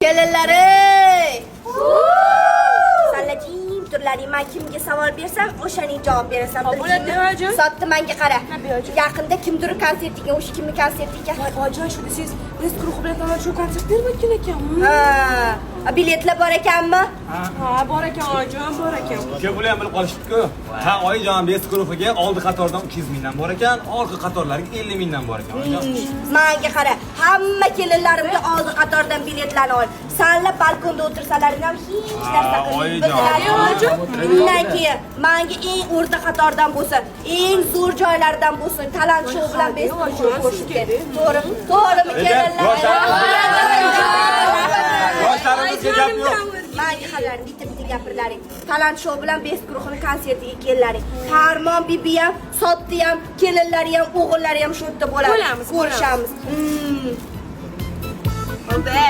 Kelinlari! Sallajim turlaring, men kimga savol bersam, o'shaning javob berasan. Bo'ladi, Soatda menga qara. Yaqinda kimdir konsertiga, o'sha kimning konserti ekan? Ojon, shuni siz biz guruhi bilan mana shu konsert bermayotgan ekanmi? Ha, biletlar bor ekanmi? Ha, bor ekan, ojon, bor ekan. Uka bular ham bilib qolishibdi-ku. Ha, oyijon bes guruhiga oldi qatordan 200 mingdan bor ekan, orqa qatorlarga 50 mingdan bor ekan. Menga qara, hamma kelinlarimga oldi qatordan biletlarni ol. Sanlar balkonda o'tirsalaring ham hech narsa qilmaydi. Undan keyin menga eng o'rta qatordan bo'lsin, eng zo'r joylardan bo'lsin, talant shou bilan bes guruhini ko'rishga. To'g'rimi kelinlar? Yoshlarimizga gap yo'q. Menga qarang, bitta gapirlaring. Talant shou bilan bes guruhining konsertiga kellaring. Farmon bibi ham, Sotti ham, kelinlari ham, o'g'illari ham shu yerda bo'ladi. Ko'rishamiz. Oldi.